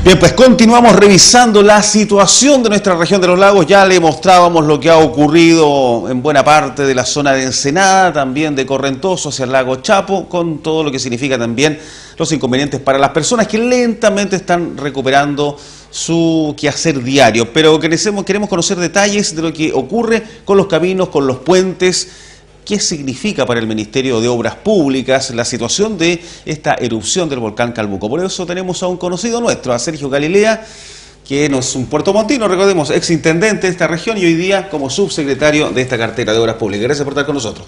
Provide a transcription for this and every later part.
Bien, pues continuamos revisando la situación de nuestra región de los lagos. Ya le mostrábamos lo que ha ocurrido en buena parte de la zona de Ensenada, también de Correntoso hacia el lago Chapo, con todo lo que significa también los inconvenientes para las personas que lentamente están recuperando su quehacer diario. Pero queremos conocer detalles de lo que ocurre con los caminos, con los puentes. ¿Qué significa para el Ministerio de Obras Públicas la situación de esta erupción del volcán Calbuco? Por eso tenemos a un conocido nuestro, a Sergio Galilea, que no es un puertomontino, recordemos, exintendente de esta región y hoy día como subsecretario de esta cartera de Obras Públicas. Gracias por estar con nosotros.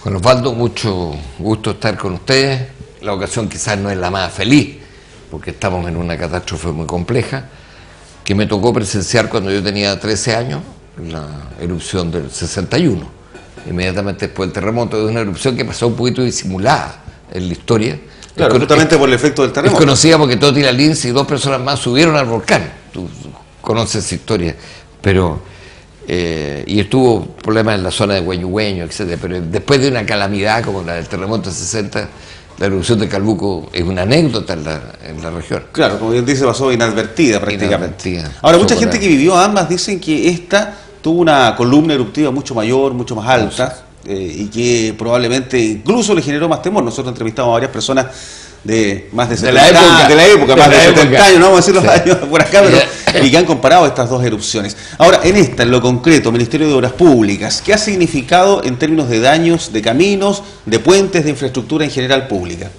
Juan Osvaldo, mucho gusto estar con ustedes. La ocasión quizás no es la más feliz, porque estamos en una catástrofe muy compleja, que me tocó presenciar cuando yo tenía 13 años, la erupción del 61. Inmediatamente después del terremoto, de una erupción que pasó un poquito disimulada en la historia. Claro, justamente por el efecto del terremoto. Es conocida porque Toti Lince y 2 personas más subieron al volcán. Tú conoces esa historia. Pero, y estuvo problemas en la zona de Hueñuhueño, etc. Pero después de una calamidad como la del terremoto del 60, la erupción de Calbuco es una anécdota en la región. Claro, como bien dice, pasó inadvertida prácticamente. Ahora, mucha gente que vivió ambas dicen que esta tuvo una columna eruptiva mucho mayor, mucho más alta, y que probablemente incluso le generó más temor. Nosotros entrevistamos a varias personas de más de 70 años, más de 70 años, no vamos a decir los años por acá, pero, y que han comparado estas dos erupciones. Ahora, en lo concreto, Ministerio de Obras Públicas, ¿qué ha significado en términos de daños, de caminos, de puentes, de infraestructura en general pública?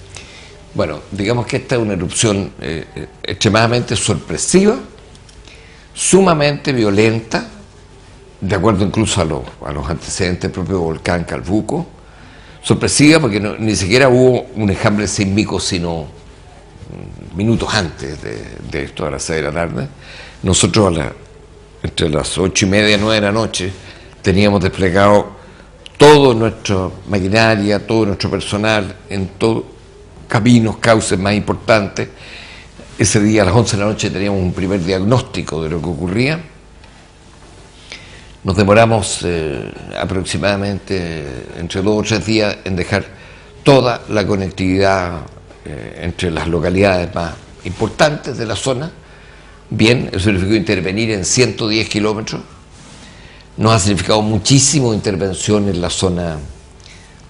Bueno, digamos que esta es una erupción extremadamente sorpresiva, sumamente violenta, de acuerdo incluso a los antecedentes del propio volcán Calbuco, sorpresiva porque ni siquiera hubo un enjambre sísmico sino minutos antes de esto, a las 6 de la tarde. Nosotros entre las 8:30 y 9 de la noche teníamos desplegado toda nuestra maquinaria, todo nuestro personal en todos caminos, cauces más importantes. Ese día a las 11 de la noche teníamos un primer diagnóstico de lo que ocurría. Nos demoramos aproximadamente entre 2 o 3 días en dejar toda la conectividad entre las localidades más importantes de la zona. Bien, eso significó intervenir en 110 kilómetros. Nos ha significado muchísimo intervención en la zona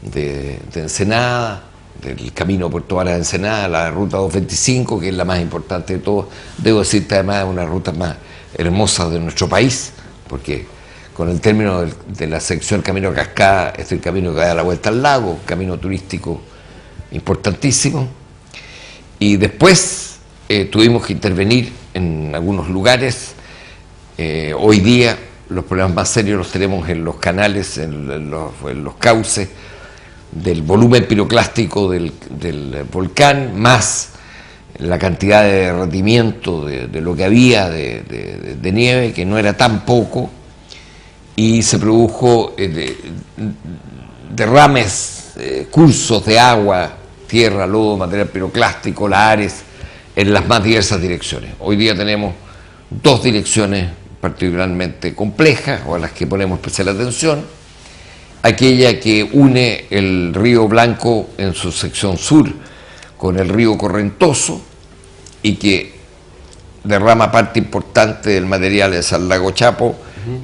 de Ensenada, del camino Puerto Varas de Ensenada, la ruta 225, que es la más importante de todas. Debo decirte además, es una ruta más hermosa de nuestro país, porque con el término de la sección Camino Cascada, es el camino que da la vuelta al lago, camino turístico importantísimo. Y después tuvimos que intervenir en algunos lugares. Hoy día los problemas más serios los tenemos en los canales, en los cauces del volumen piroclástico del volcán, más la cantidad de derretimiento de lo que había de nieve, que no era tan poco. Y se produjo derrames, cursos de agua, tierra, lodo, material piroclástico, lahares, en las más diversas direcciones. Hoy día tenemos 2 direcciones particularmente complejas, o a las que ponemos especial atención. Aquella que une el río Blanco en su sección sur con el río Correntoso y que derrama parte importante del material hacia el lago Chapo,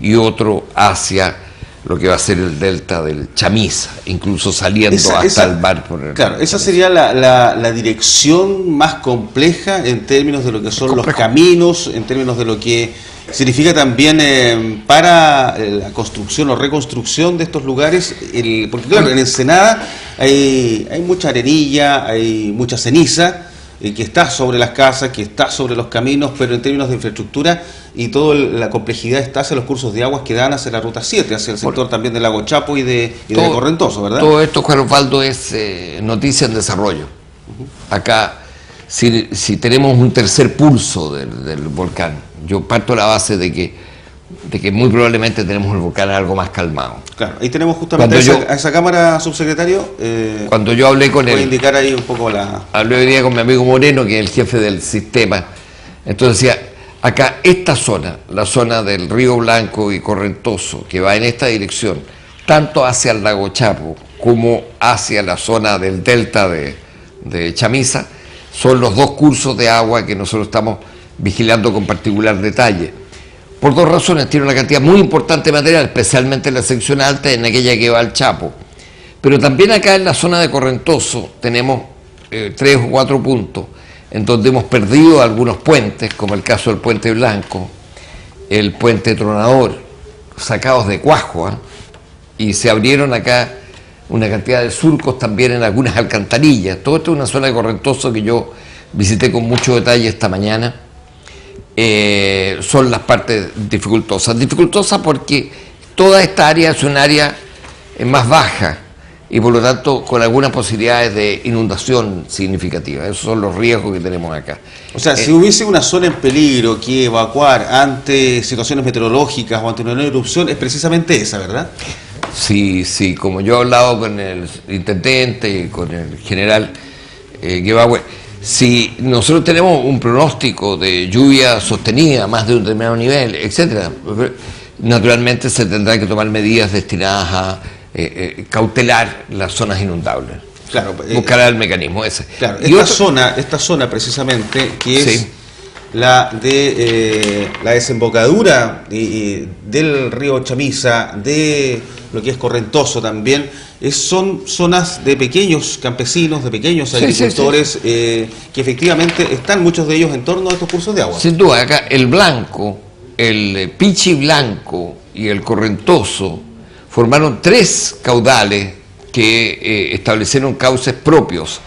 y otro hacia lo que va a ser el delta del Chamisa, incluso saliendo hasta el mar. Claro, esa sería la dirección más compleja en términos de lo que son los caminos, en términos de lo que significa también para la construcción o reconstrucción de estos lugares, porque claro, en Ensenada hay mucha arenilla, hay mucha ceniza, que está sobre las casas, que está sobre los caminos, pero en términos de infraestructura y toda la complejidad está hacia los cursos de aguas que dan hacia la ruta 7, hacia el sector también del lago Chapo y de Correntoso, ¿verdad? Todo esto, Juan Osvaldo, es noticia en desarrollo. Acá, si tenemos un tercer pulso del volcán, yo parto de la base de que muy probablemente tenemos el volcán algo más calmado. Claro, ahí tenemos justamente a esa cámara, subsecretario. Cuando yo hablé con él, voy a indicar ahí un poco hablé hoy día con mi amigo Moreno, que es el jefe del sistema. Entonces decía, acá esta zona, la zona del río Blanco y Correntoso, que va en esta dirección, tanto hacia el lago Chapo como hacia la zona del delta de Chamisa, son los 2 cursos de agua que nosotros estamos vigilando con particular detalle. Por dos razones: tiene una cantidad muy importante de material, especialmente en la sección alta, en aquella que va al Chapo. Pero también acá en la zona de Correntoso tenemos 3 o 4 puntos en donde hemos perdido algunos puentes, como el caso del Puente Blanco, el Puente Tronador, sacados de cuajo, y se abrieron acá una cantidad de surcos también en algunas alcantarillas. Todo esto es una zona de Correntoso que yo visité con mucho detalle esta mañana. Son las partes dificultosas. Dificultosas porque toda esta área es un área más baja y por lo tanto con algunas posibilidades de inundación significativa. Esos son los riesgos que tenemos acá. O sea, si hubiese una zona en peligro que evacuar ante situaciones meteorológicas o ante una erupción, es precisamente esa, ¿verdad? Sí, sí, como yo he hablado con el intendente y con el general Guevahue, si nosotros tenemos un pronóstico de lluvia sostenida, más de un determinado nivel, etcétera, naturalmente se tendrán que tomar medidas destinadas a cautelar las zonas inundables. Claro, buscará el mecanismo ese. Claro, y esta zona precisamente, que es sí, la de la desembocadura del río Chamisa, de lo que es Correntoso también, son zonas de pequeños campesinos, de pequeños agricultores, que efectivamente están muchos de ellos en torno a estos cursos de agua. Sin duda, acá el Blanco, el Pichi Blanco y el Correntoso formaron 3 caudales que establecieron cauces propios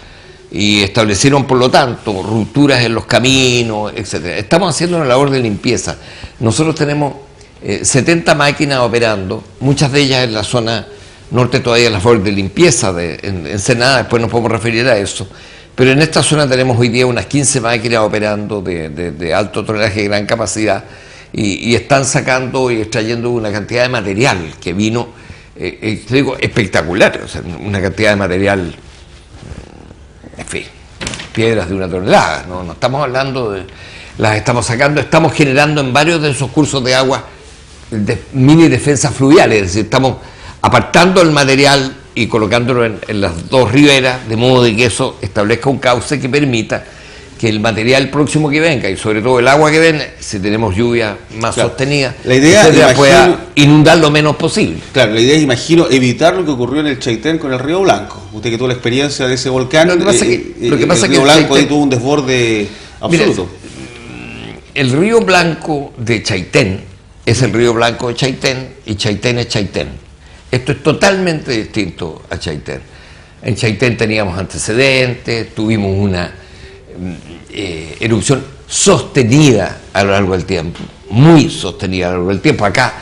y establecieron, por lo tanto, rupturas en los caminos, etcétera. Estamos haciendo una labor de limpieza. Nosotros tenemos 70 máquinas operando, muchas de ellas en la zona norte todavía la labor de limpieza en Ensenada, después nos podemos referir a eso. Pero en esta zona tenemos hoy día unas 15 máquinas operando de alto tonelaje, de gran capacidad, y están sacando y extrayendo una cantidad de material que vino, te digo, espectacular, o sea, una cantidad de material, en fin, piedras de 1 tonelada, no estamos hablando de, las estamos sacando, estamos generando en varios de esos cursos de agua mini defensas fluviales, es decir, estamos apartando el material y colocándolo en las 2 riberas, de modo de que eso establezca un cauce que permita que el material próximo que venga, y sobre todo el agua que viene, si tenemos lluvia más sostenida, la idea pueda inundar lo menos posible. Claro, la idea es, imagino, evitar lo que ocurrió en el Chaitén con el río Blanco. Usted que tuvo la experiencia de ese volcán, lo que pasa el río Blanco ahí tuvo un desborde absoluto. Mira, el río Blanco de Chaitén es el río Blanco de Chaitén, y Chaitén es Chaitén. Esto es totalmente distinto a Chaitén. En Chaitén teníamos antecedentes, tuvimos una erupción sostenida a lo largo del tiempo, muy sostenida a lo largo del tiempo. Acá,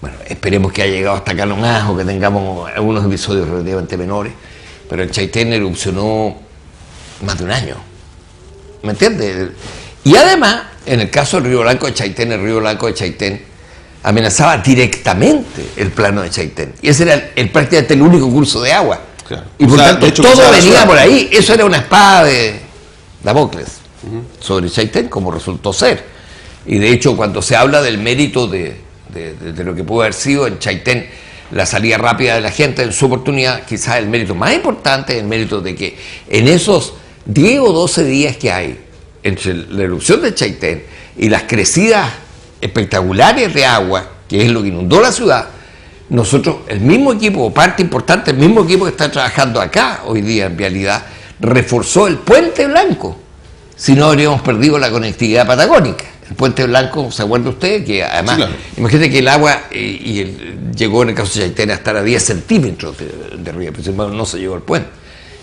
bueno, esperemos que haya llegado hasta acá nomás, que tengamos algunos episodios relativamente menores, pero en Chaitén erupcionó más de un año, ¿me entiendes? Y además, en el caso del río Blanco de Chaitén, el río Blanco de Chaitén amenazaba directamente el plano de Chaitén, y ese era prácticamente el único curso de agua. Claro. Y por tanto todo venía por ahí. Eso era una espada de Damocles sobre Chaitén, como resultó ser. Y de hecho, cuando se habla del mérito de lo que pudo haber sido en Chaitén la salida rápida de la gente en su oportunidad, quizás el mérito más importante es el mérito de que en esos 10 o 12 días que hay entre la erupción de Chaitén y las crecidas espectaculares de agua, que es lo que inundó la ciudad, nosotros, el mismo equipo, parte importante, el mismo equipo que está trabajando acá hoy día en vialidad, reforzó el Puente Blanco. Si no, habríamos perdido la conectividad patagónica. El Puente Blanco, ¿se acuerda usted? Que además, sí, claro, imagínate que el agua llegó en el caso de Chaitén a estar a 10 centímetros de río, pero no se llegó al puente.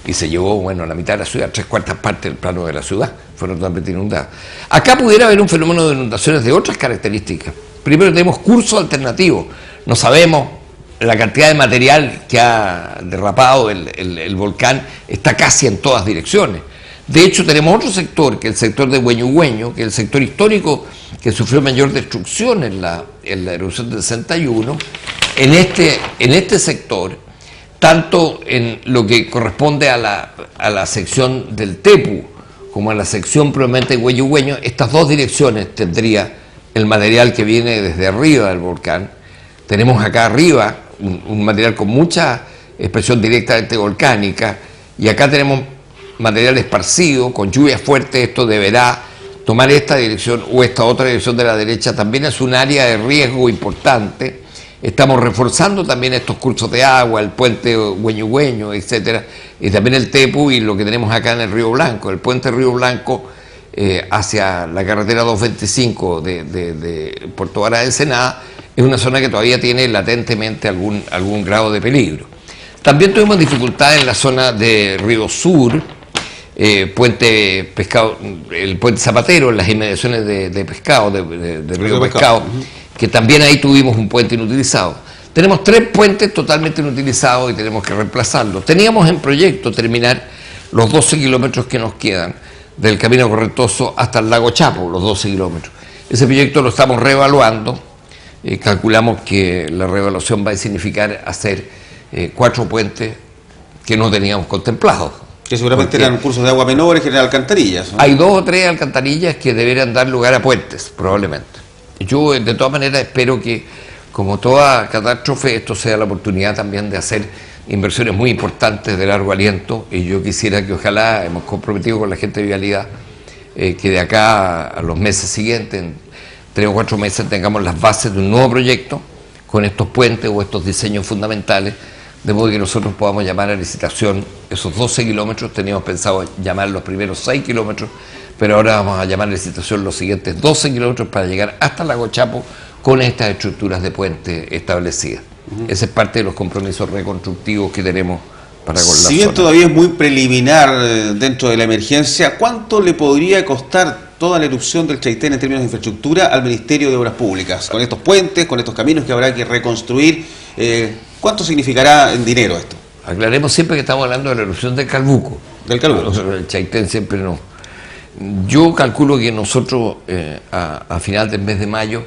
Y se llevó, bueno, la mitad de la ciudad, 3/4 partes del plano de la ciudad, fueron totalmente inundadas. Acá pudiera haber un fenómeno de inundaciones de otras características. Primero tenemos cursos alternativos. No sabemos, la cantidad de material que ha derrapado el volcán está casi en todas direcciones. De hecho, tenemos otro sector, que es el sector de Hueño, que es el sector histórico que sufrió mayor destrucción en la erupción del 61. En este sector, tanto en lo que corresponde a la sección del Tepu como a la sección probablemente de Hueño, estas 2 direcciones tendría el material que viene desde arriba del volcán. Tenemos acá arriba un material con mucha expresión directamente volcánica, y acá tenemos material esparcido con lluvias fuertes. Esto deberá tomar esta dirección o esta otra dirección de la derecha también es un área de riesgo importante. Estamos reforzando también estos cursos de agua, el puente Güeño, etcétera, y también el Tepu y lo que tenemos acá en el Río Blanco. El puente Río Blanco hacia la carretera 225 de Puerto Vara de Ensenada es una zona que todavía tiene latentemente algún grado de peligro. También tuvimos dificultades en la zona de Río Sur, puente Pescado, el puente Zapatero, en las inmediaciones de Pescado, de Río Pescado, que también ahí tuvimos un puente inutilizado. Tenemos 3 puentes totalmente inutilizados y tenemos que reemplazarlos. Teníamos en proyecto terminar los 12 kilómetros que nos quedan del camino correntoso hasta el lago Chapo, los 12 kilómetros. Ese proyecto lo estamos reevaluando, calculamos que la reevaluación va a significar hacer 4 puentes que no teníamos contemplados. Que seguramente eran cursos de agua menores, que eran alcantarillas, ¿no? Hay 2 o 3 alcantarillas que deberían dar lugar a puentes, probablemente. Yo de todas maneras espero que, como toda catástrofe, esto sea la oportunidad también de hacer inversiones muy importantes de largo aliento, y yo quisiera que ojalá, hemos comprometido con la gente de Vialidad, que de acá a los meses siguientes, en 3 o 4 meses, tengamos las bases de un nuevo proyecto con estos puentes o estos diseños fundamentales, de modo que nosotros podamos llamar a licitación esos 12 kilómetros. Teníamos pensado llamar los primeros 6 kilómetros, pero ahora vamos a llamar a licitación los siguientes 12 kilómetros para llegar hasta el lago Chapo con estas estructuras de puente establecidas. Ese es parte de los compromisos reconstructivos que tenemos para con la zona. Si bien todavía es muy preliminar dentro de la emergencia, ¿cuánto le podría costar toda la erupción del Chaitén en términos de infraestructura al Ministerio de Obras Públicas? Con estos puentes, con estos caminos que habrá que reconstruir, ¿cuánto significará en dinero esto? Aclaremos siempre que estamos hablando de la erupción del Calbuco. Del Calbuco. El Chaitén siempre no. Yo calculo que nosotros a final del mes de mayo,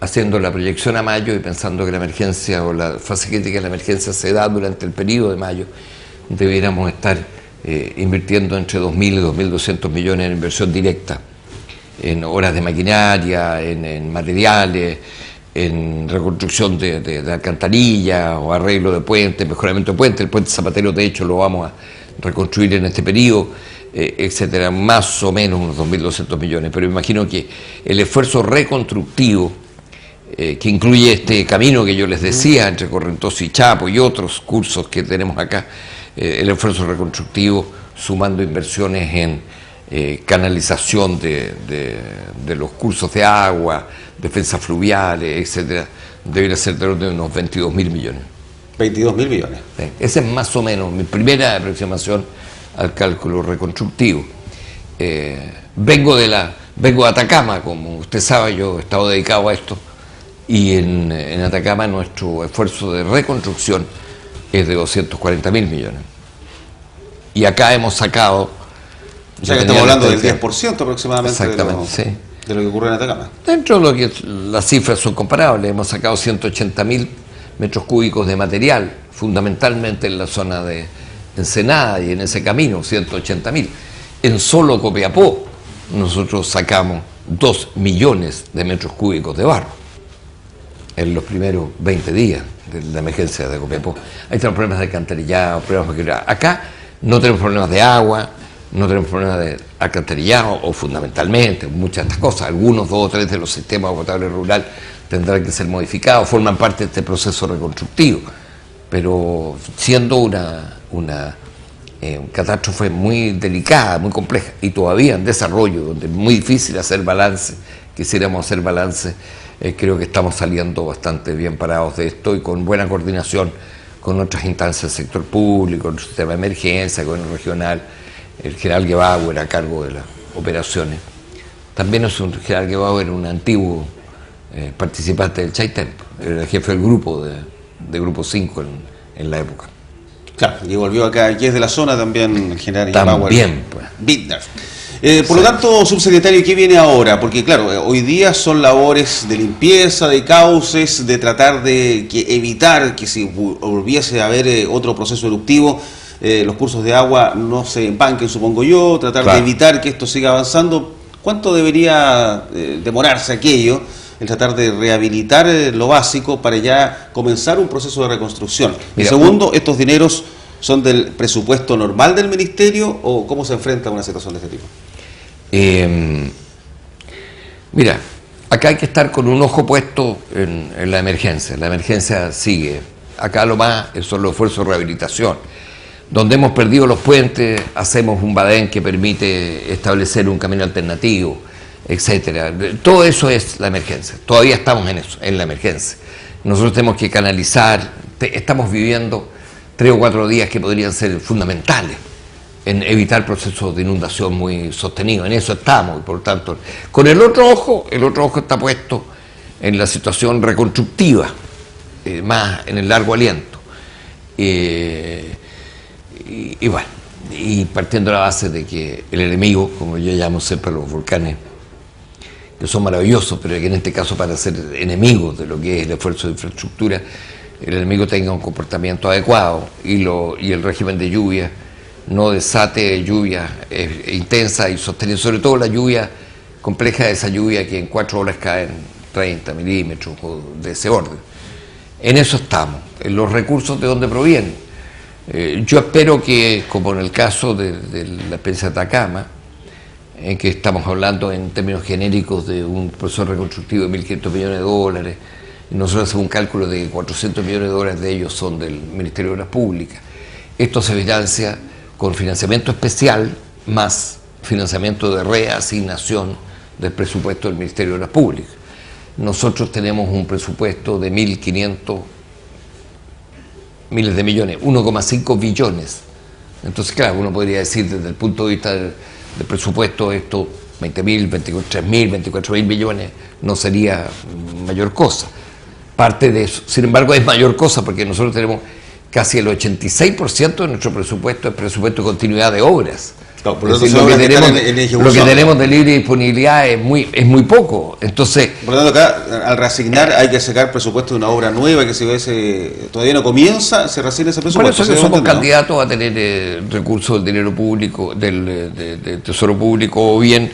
haciendo la proyección a mayo y pensando que la emergencia o la fase crítica de la emergencia se da durante el periodo de mayo, debiéramos estar invirtiendo entre 2.000 y 2.200 millones en inversión directa, en horas de maquinaria, en materiales, en reconstrucción de alcantarillas o arreglo de puentes, mejoramiento de puentes. El puente Zapatero, de hecho, lo vamos a reconstruir en este periodo, etcétera, más o menos unos 2.200 millones. Pero imagino que el esfuerzo reconstructivo, que incluye este camino que yo les decía, entre Correntoso y Chapo y otros cursos que tenemos acá, el esfuerzo reconstructivo, sumando inversiones en canalización de los cursos de agua, defensas fluviales, etcétera, debería ser de unos 22.000 millones. 22.000 millones. Esa es más o menos mi primera aproximación al cálculo reconstructivo. Vengo de Atacama, como usted sabe, yo he estado dedicado a esto, y en Atacama nuestro esfuerzo de reconstrucción es de 240.000 millones. Y acá hemos sacado... O sea que estamos hablando del 10% aproximadamente de lo que ocurre en Atacama. Dentro de lo que las cifras son comparables, hemos sacado 180.000 metros cúbicos de material, fundamentalmente en la zona de Ensenada y en ese camino, 180.000. En solo Copiapó nosotros sacamos 2 millones de metros cúbicos de barro en los primeros 20 días de la emergencia de Copiapó. Ahí tenemos problemas de alcantarillado, problemas de... Acá no tenemos problemas de agua, no tenemos problemas de alcantarillado, o fundamentalmente muchas de estas cosas. Algunos, 2 o 3 de los sistemas potables rural tendrán que ser modificados, forman parte de este proceso reconstructivo, pero siendo una catástrofe muy delicada, muy compleja y todavía en desarrollo, donde es muy difícil hacer balance, quisiéramos hacer balance, creo que estamos saliendo bastante bien parados de esto y con buena coordinación con otras instancias del sector público, el sistema de emergencia, con el regional. El general Gebauer a cargo de las operaciones. También es un general Gebauer, un antiguo participante del Chaitén, era el jefe del grupo, de Grupo 5 en la época. Claro, y volvió acá, aquí es de la zona también el general Gebauer. También, pues. Bittner. Por lo tanto, subsecretario, ¿qué viene ahora? Porque claro, hoy día son labores de limpieza, de cauces, de tratar de evitar que si volviese a haber otro proceso eruptivo, los cursos de agua no se empanquen, supongo yo, tratar de evitar que esto siga avanzando. ¿Cuánto debería demorarse aquello, el tratar de rehabilitar lo básico para ya comenzar un proceso de reconstrucción? Y segundo, ¿estos dineros son del presupuesto normal del ministerio o cómo se enfrenta a una situación de este tipo? Mira, acá hay que estar con un ojo puesto en la emergencia. La emergencia sigue. Acá lo más son los esfuerzos de rehabilitación. Donde hemos perdido los puentes, hacemos un badén que permite establecer un camino alternativo, etcétera. Todo eso es la emergencia. Todavía estamos en eso, en la emergencia. Nosotros tenemos que canalizar, estamos viviendo 3 o 4 días que podrían ser fundamentales en evitar procesos de inundación muy sostenidos. En eso estamos, y por lo tanto, con el otro ojo está puesto en la situación reconstructiva, más en el largo aliento. Y bueno, y partiendo de la base de que el enemigo, como yo llamo siempre a los volcanes, que son maravillosos, pero que en este caso para ser enemigos de lo que es el esfuerzo de infraestructura, el enemigo tenga un comportamiento adecuado y el régimen de lluvia no desate lluvia intensa y sostenida, sobre todo la lluvia compleja, esa lluvia que en 4 horas caen 30 milímetros o de ese orden. En eso estamos, en los recursos de donde provienen. Yo espero que, como en el caso de la experiencia de Atacama, en que estamos hablando en términos genéricos de un proceso reconstructivo de $1.500 millones, y nosotros hacemos un cálculo de $400 millones de ellos son del Ministerio de Obras Públicas. Esto se financia con financiamiento especial más financiamiento de reasignación del presupuesto del Ministerio de Obras Públicas. Nosotros tenemos un presupuesto de 1.500 miles de millones, 1,5 billones. Entonces, claro, uno podría decir desde el punto de vista del presupuesto, esto 20.000, 23.000, 24.000 millones no sería mayor cosa. Parte de eso, sin embargo, es mayor cosa porque nosotros tenemos casi el 86% de nuestro presupuesto es presupuesto de continuidad de obras. No, por lo decir, tanto, lo que tenemos de libre disponibilidad es muy poco. Entonces, por lo tanto, acá al reasignar hay que sacar presupuesto de una obra nueva que todavía no comienza, se reasigna ese presupuesto. Por eso que somos candidatos a tener recursos del dinero público, del Tesoro Público, o bien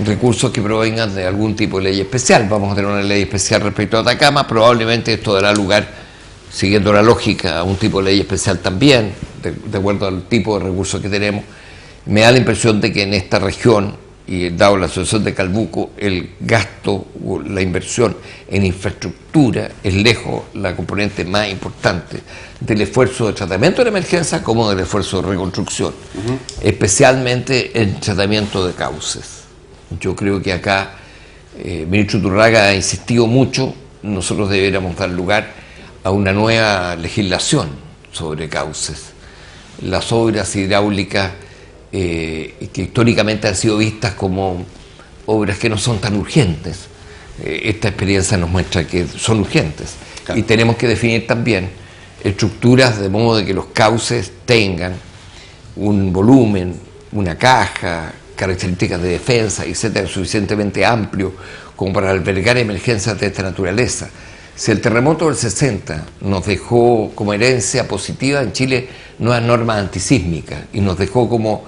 recursos que provengan de algún tipo de ley especial. Vamos a tener una ley especial respecto a Atacama, probablemente esto dará lugar, siguiendo la lógica, a un tipo de ley especial también, de acuerdo al tipo de recursos que tenemos. Me da la impresión de que en esta región, y dado la situación de Calbuco, el gasto o la inversión en infraestructura es lejos la componente más importante del esfuerzo de tratamiento de emergencia como del esfuerzo de reconstrucción, especialmente en tratamiento de cauces. Yo creo que acá el ministro Iturragha ha insistido mucho, nosotros deberíamos dar lugar a una nueva legislación sobre cauces. Las obras hidráulicas que históricamente han sido vistas como obras que no son tan urgentes. Esta experiencia nos muestra que son urgentes. Claro. Y tenemos que definir también estructuras de modo de que los cauces tengan un volumen, una caja, características de defensa, etcétera, suficientemente amplio como para albergar emergencias de esta naturaleza. Si el terremoto del 60 nos dejó como herencia positiva en Chile nuevas normas antisísmicas y nos dejó como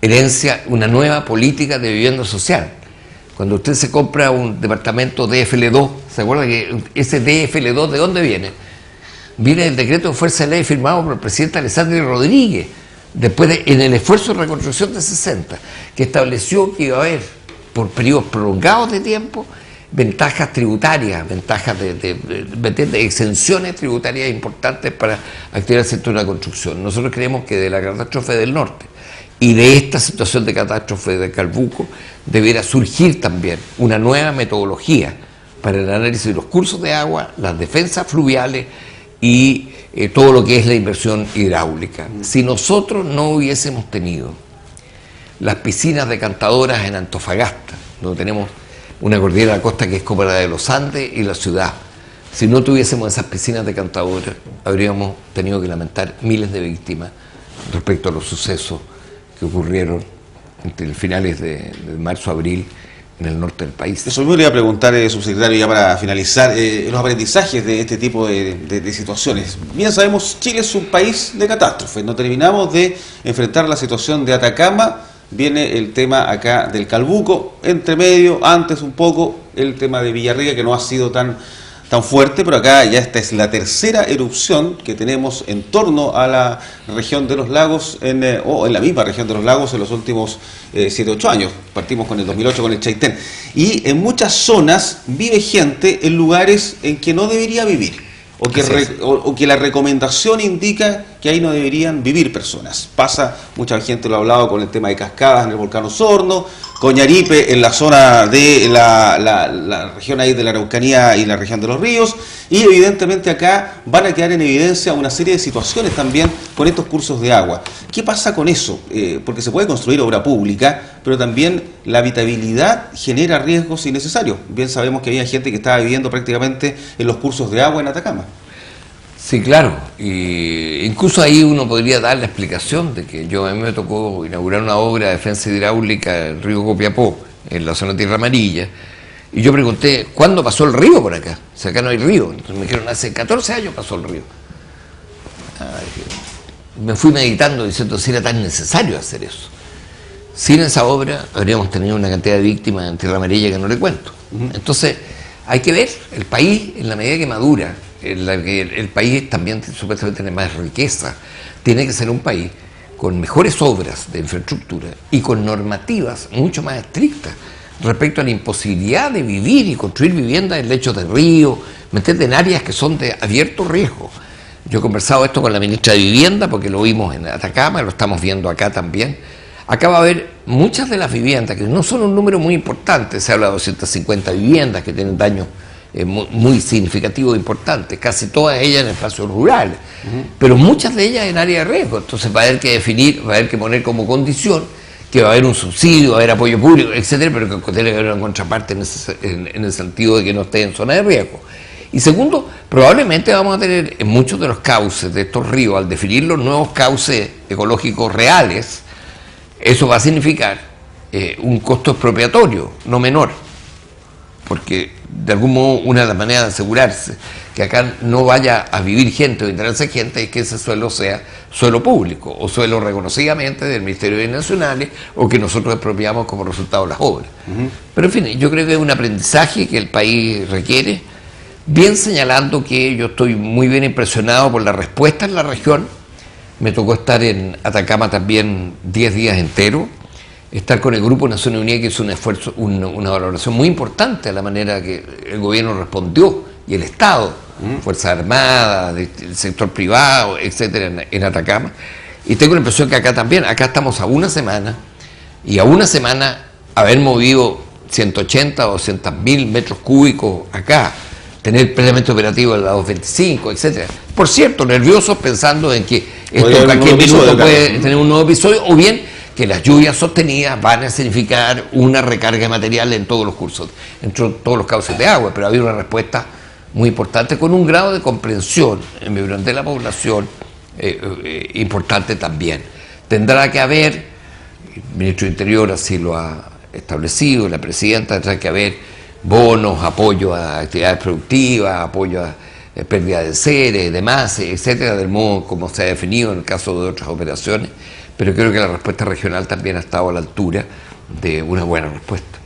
herencia una nueva política de vivienda social. Cuando usted se compra un departamento DFL2, ¿se acuerda que ese DFL2 de dónde viene? Viene del decreto de fuerza de ley firmado por el presidente Alessandro Rodríguez, en el esfuerzo de reconstrucción de 60, que estableció que iba a haber, por periodos prolongados de tiempo, ventajas tributarias, ventajas de exenciones tributarias importantes para activar el sector de la construcción. Nosotros creemos que de la catástrofe del norte y de esta situación de catástrofe de Calbuco debiera surgir también una nueva metodología para el análisis de los cursos de agua, las defensas fluviales y todo lo que es la inversión hidráulica. Si nosotros no hubiésemos tenido las piscinas decantadoras en Antofagasta, donde tenemos una cordillera de la costa que es como la de los Andes y la ciudad, si no tuviésemos esas piscinas decantadoras, habríamos tenido que lamentar miles de víctimas respecto a los sucesos que ocurrieron entre finales de marzo a abril en el norte del país. Eso mismo le iba a preguntar, subsecretario, ya para finalizar, los aprendizajes de este tipo de situaciones. Bien sabemos, Chile es un país de catástrofes, no terminamos de enfrentar la situación de Atacama, viene el tema acá del Calbuco, entre medio, antes un poco, el tema de Villarrica, que no ha sido tan tan fuerte, pero acá ya esta es la tercera erupción que tenemos en torno a la región de los lagos, o en la misma región de los lagos en los últimos 7-8 años. Partimos con el 2008 con el Chaitén. Y en muchas zonas vive gente en lugares en que no debería vivir. O que la recomendación indica que ahí no deberían vivir personas. Pasa, mucha gente lo ha hablado con el tema de cascadas en el volcán Osorno, Coñaripe en la zona de la región ahí de la Araucanía y la región de los ríos, y evidentemente acá van a quedar en evidencia una serie de situaciones también con estos cursos de agua. ¿Qué pasa con eso? Porque se puede construir obra pública, pero también la habitabilidad genera riesgos innecesarios. Bien sabemos que había gente que estaba viviendo prácticamente en los cursos de agua en Atacama. Sí, claro, y incluso ahí uno podría dar la explicación de que a mí me tocó inaugurar una obra de defensa hidráulica del río Copiapó, en la zona de Tierra Amarilla, y yo pregunté, ¿cuándo pasó el río por acá? O sea, acá no hay río. Entonces me dijeron, hace 14 años pasó el río. Me fui meditando diciendo si era tan necesario hacer eso. Sin esa obra habríamos tenido una cantidad de víctimas en Tierra Amarilla que no le cuento. Entonces, hay que ver, el país, en la medida que madura, el país también supuestamente tiene más riqueza, tiene que ser un país con mejores obras de infraestructura y con normativas mucho más estrictas respecto a la imposibilidad de vivir y construir viviendas en lechos de río, meterte en áreas que son de abierto riesgo. Yo he conversado esto con la ministra de Vivienda porque lo vimos en Atacama, lo estamos viendo acá también. Acá va a haber muchas de las viviendas, que no son un número muy importante, se habla de 250 viviendas que tienen daños muy significativos e importantes, casi todas ellas en espacios rurales, pero muchas de ellas en área de riesgo. Entonces va a haber que definir, va a haber que poner como condición que va a haber un subsidio, va a haber apoyo público, etcétera, pero que tiene que haber una contraparte en el sentido de que no esté en zona de riesgo. Y segundo, probablemente vamos a tener en muchos de los cauces de estos ríos, al definir los nuevos cauces ecológicos reales, eso va a significar un costo expropiatorio no menor, porque de algún modo una de las maneras de asegurarse que acá no vaya a vivir gente o entrarse gente es que ese suelo sea suelo público o suelo reconocidamente del Ministerio de Bienes Nacionales o que nosotros expropiamos como resultado de las obras. Pero en fin, yo creo que es un aprendizaje que el país requiere, bien señalando que yo estoy muy bien impresionado por la respuesta en la región. Me tocó estar en Atacama también 10 días enteros, estar con el Grupo Naciones Unidas, que hizo un esfuerzo, una valoración muy importante a la manera que el gobierno respondió, y el Estado, Fuerzas Armadas, el sector privado, etcétera, en Atacama. Y tengo la impresión que acá también, acá estamos a una semana, y a una semana haber movido 180 o 200 mil metros cúbicos acá, tener plenamente operativo la 225, etcétera. Por cierto, nerviosos pensando en que esto en cualquier minuto puede tener un nuevo episodio, o bien que las lluvias sostenidas van a significar una recarga de material en todos los cursos, en todos los cauces de agua, pero ha habido una respuesta muy importante con un grado de comprensión de la población importante también. Tendrá que haber, el ministro de Interior así lo ha establecido, la presidenta, tendrá que haber bonos, apoyo a actividades productivas, apoyo a pérdida de seres, demás, etcétera, del modo como se ha definido en el caso de otras operaciones, pero creo que la respuesta regional también ha estado a la altura de una buena respuesta.